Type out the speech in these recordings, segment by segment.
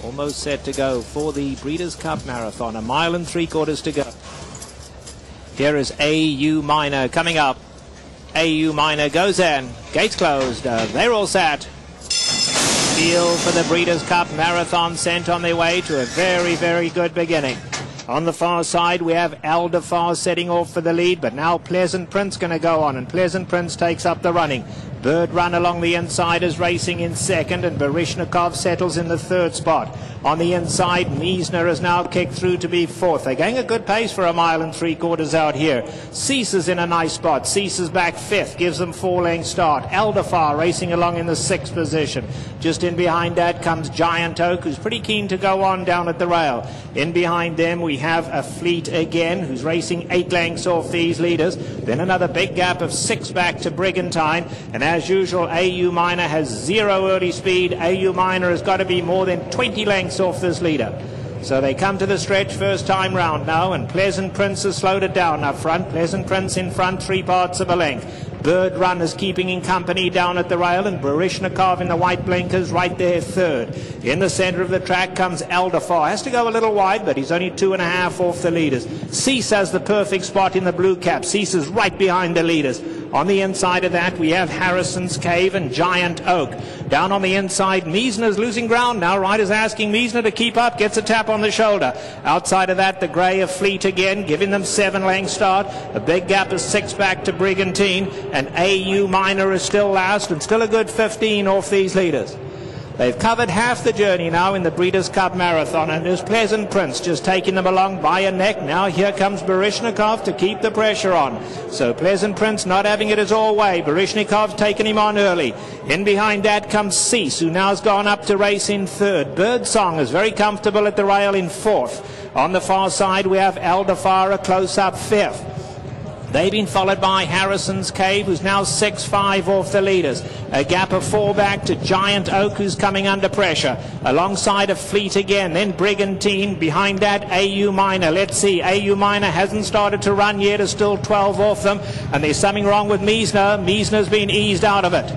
Almost set to go for the Breeders' Cup Marathon. 1 mile and 3/4 to go. Here is AU Minor coming up. AU Minor goes in. Gates closed. They're all set. Field for the Breeders' Cup Marathon sent on their way to a very, very good beginning. On the far side, we have Aldefar setting off for the lead, but now Pleasant Prince going to go on, and Pleasant Prince takes up the running. Bird Run along the inside is racing in second, and Barishnikov settles in the third spot. On the inside, Miesner has now kicked through to be fourth. They're going a good pace for 1 mile and 3/4 out here. Cease is in a nice spot. Cease is back fifth, gives them 4-length start. Aldefar racing along in the 6th position. Just in behind that comes Giant Oak, who's pretty keen to go on down at the rail. In behind them, we have Afleet Again, who's racing 8 lengths off these leaders. Then another big gap of 6 back to Brigantine. And as usual, AU Minor has 0 early speed. AU Minor has got to be more than 20 lengths off this leader. So they come to the stretch first time round now, and Pleasant Prince has slowed it down up front. Pleasant Prince in front, 3/4 of a length. Bird Run is keeping in company down at the rail, and Barishnikov in the white blinkers right there third. In the center of the track comes Aldefar. Has to go a little wide, but he's only 2.5 off the leaders. Cease has the perfect spot in the blue cap. Cease is right behind the leaders. On the inside of that, we have Harrison's Cave and Giant Oak. Down on the inside, Miesner's losing ground now. Riders asking Miesner to keep up, gets a tap on the shoulder. Outside of that, the grey of Fleet Again, giving them 7-length start. A big gap of 6 back to Brigantine, and AU Minor is still last, and still a good 15 off these leaders. They've covered half the journey now in the Breeders' Cup Marathon, and there's Pleasant Prince just taking them along by a neck. Now here comes Barishnikov to keep the pressure on. So Pleasant Prince not having it his all way. Barishnikov's taken him on early. In behind that comes Cease, who now has gone up to race in third. Birdsong is very comfortable at the rail in fourth. On the far side, we have Aldefar, a close-up fifth. They've been followed by Harrison's Cave, who's now 6.5 off the leaders. A gap of 4 back to Giant Oak, who's coming under pressure. Alongside of Fleet Again, then Brigantine. Behind that, AU Minor. Let's see, AU Minor hasn't started to run yet, is still 12 off them. And there's something wrong with Miesner. Miesner's been eased out of it.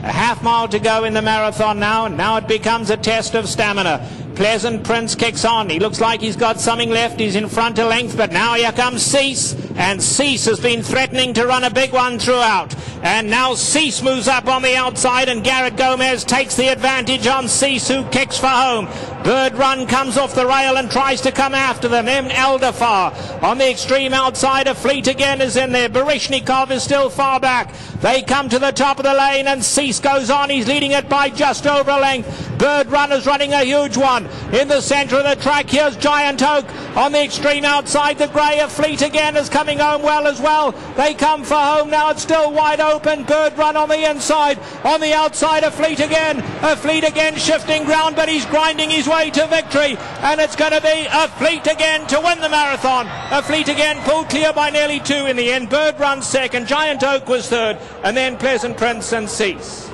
A half mile to go in the marathon now, and now it becomes a test of stamina. Pleasant Prince kicks on. He looks like he's got something left. He's in front a length, but now here comes Cease, and Cease has been threatening to run a big one throughout. And now Cease moves up on the outside, and Garrett Gomez takes the advantage on Cease, who kicks for home. Bird Run comes off the rail and tries to come after them. Then Aldefar on the extreme outside of Fleet Again is in there. Barishnikov is still far back. They come to the top of the lane, and Cease goes on. He's leading it by just over a length. Bird Run is running a huge one. In the center of the track, here's Giant Oak. On the extreme outside, the grey of Fleet Again is coming home well as well. They come for home now. It's still wide open. Bird Run on the inside. On the outside of Fleet Again. Fleet Again shifting ground, but he's grinding his way to victory. And it's going to be Fleet Again to win the marathon. Fleet Again pulled clear by nearly 2 in the end. Bird Run second. Giant Oak was third. And then Pleasant Prince and Cease.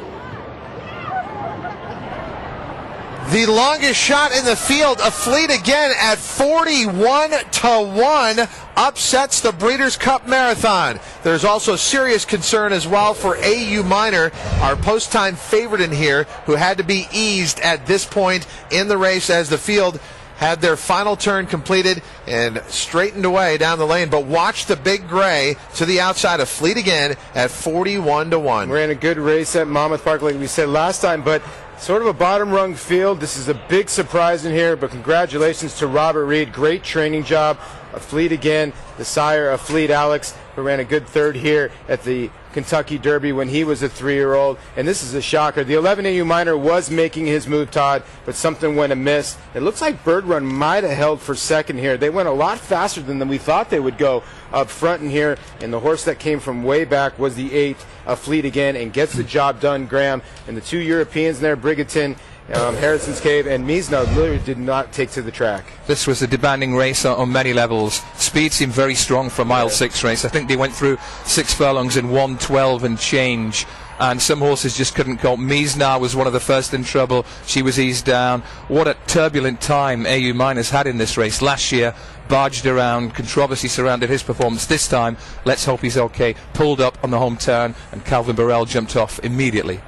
The longest shot in the field, Afleet Again at 41-1, upsets the Breeders' Cup Marathon. There's also serious concern as well for AU Minor, our post-time favorite in here, who had to be eased at this point in the race as the field had their final turn completed and straightened away down the lane. But watch the big gray to the outside of Fleet Again at 41-1. Ran a good race at Monmouth Park like we said last time, but sort of a bottom-rung field. This is a big surprise in here, but congratulations to Robert Reed. Great training job. Fleet Again, the sire of Fleet Alex, who ran a good third here at the Kentucky Derby when he was a 3-year-old. And this is a shocker. The 11 AU Minor was making his move, Todd, but something went amiss. It looks like Bird Run might have held for second here. They went a lot faster than we thought they would go up front in here, and the horse that came from way back was the 8, Fleet Again, and gets the job done, Graham. And the 2 Europeans there, Brigantine, Harrison's Cave, and Miesner literally did not take to the track. This was a demanding race on many levels. Speed seemed very strong for a mile 6 race. I think they went through 6 furlongs in 1:12 and change, and some horses just couldn't cope. Miesner was one of the first in trouble. She was eased down. What a turbulent time AU Minor's had in this race. Last year, barged around, controversy surrounded his performance. This time, let's hope he's okay. Pulled up on the home turn, and Calvin Burrell jumped off immediately.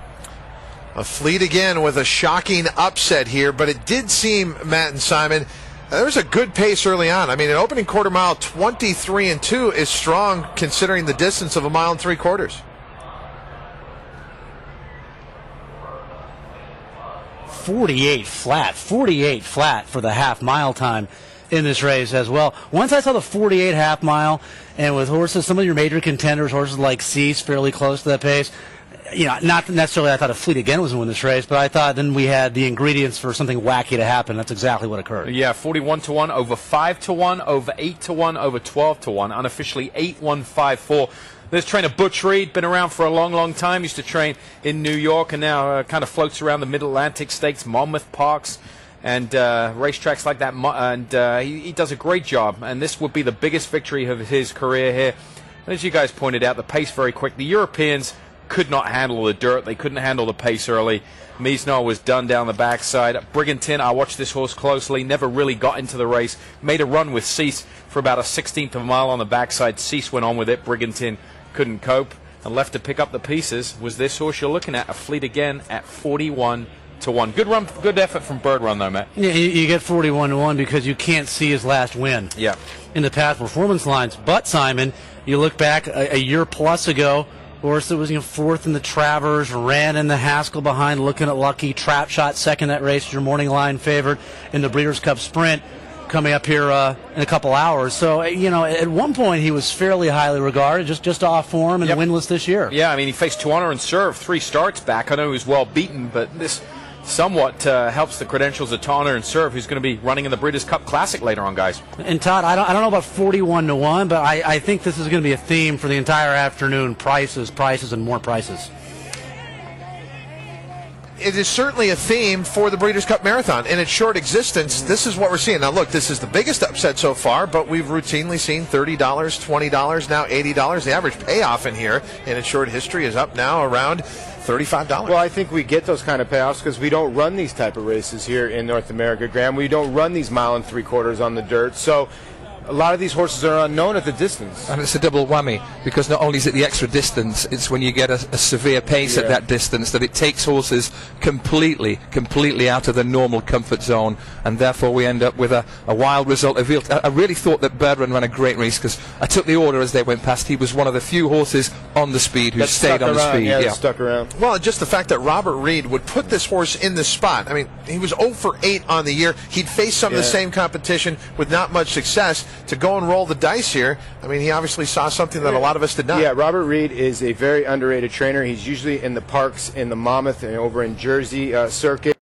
Afleet Again with a shocking upset here, but it did seem, Matt and Simon, there was a good pace early on. I mean, an opening quarter mile 23-2 is strong considering the distance of 1 3/4 miles. 48 flat for the half-mile time in this race as well. Once I saw the 48 half-mile, and with horses, some of your major contenders, horses like Cease, fairly close to that pace, you know, not necessarily I thought Afleet Again was going to win this race, but I thought then we had the ingredients for something wacky to happen. That's exactly what occurred. Yeah, 41-1, over 5-1, over 8-1, over 12-1, unofficially 8-1-5-4. This trainer Butch Reed, been around for a long, long time. Used to train in New York and now kind of floats around the Mid-Atlantic Stakes, Monmouth Parks, and racetracks like that. And he does a great job. And this would be the biggest victory of his career here. And as you guys pointed out, the pace very quick. The Europeans could not handle the dirt. They couldn't handle the pace early. Miesnar was done down the backside. Brigantine, I watched this horse closely, never really got into the race. Made a run with Cease for about a 16th of a mile on the backside. Cease went on with it. Brigantine couldn't cope and left to pick up the pieces. Was this horse you're looking at, Afleet Again, at 41-1. Good run, good effort from Bird Run though, Matt. Yeah, you get 41-1 because you can't see his last win. Yeah. In the past performance lines. But Simon, you look back a year plus ago, horse that was fourth in the Travers, ran in the Haskell behind, looking at Lucky, trap shot second that race, your morning line favorite in the Breeders' Cup Sprint, coming up here in a couple hours. So, you know, at one point he was fairly highly regarded, just off form and winless this year. Yeah, I mean, he faced To Honor and Serve 3 starts back. I know he was well beaten, but this somewhat helps the credentials of To Honor and Serve, who's going to be running in the Breeders' Cup Classic later on, guys. And Todd, I don't know about 41-1, but I think this is going to be a theme for the entire afternoon: prices, and more prices. It is certainly a theme for the Breeders' Cup Marathon. In its short existence, this is what we're seeing. Now, look, this is the biggest upset so far, but we've routinely seen $30, $20, now $80. The average payoff in here in its short history is up now around $35. Well, I think we get those kind of payoffs because we don't run these type of races here in North America, Graham. We don't run these 1 3/4 on the dirt. So a lot of these horses are unknown at the distance. And it's a double whammy, because not only is it the extra distance, it's when you get a severe pace at that distance that it takes horses completely out of the normal comfort zone, and therefore we end up with a wild result. I really thought that Birdrun ran a great race, because I took the order as they went past. He was one of the few horses on the speed who stayed on the speed. Yeah, stuck around. Well, just the fact that Robert Reed would put this horse in this spot. I mean, he was 0 for 8 on the year. He'd faced some of the same competition with not much success. To go and roll the dice here, I mean, he obviously saw something that a lot of us did not. Yeah, Robert Reed is a very underrated trainer. He's usually in the parks in the Monmouth and over in Jersey circuit.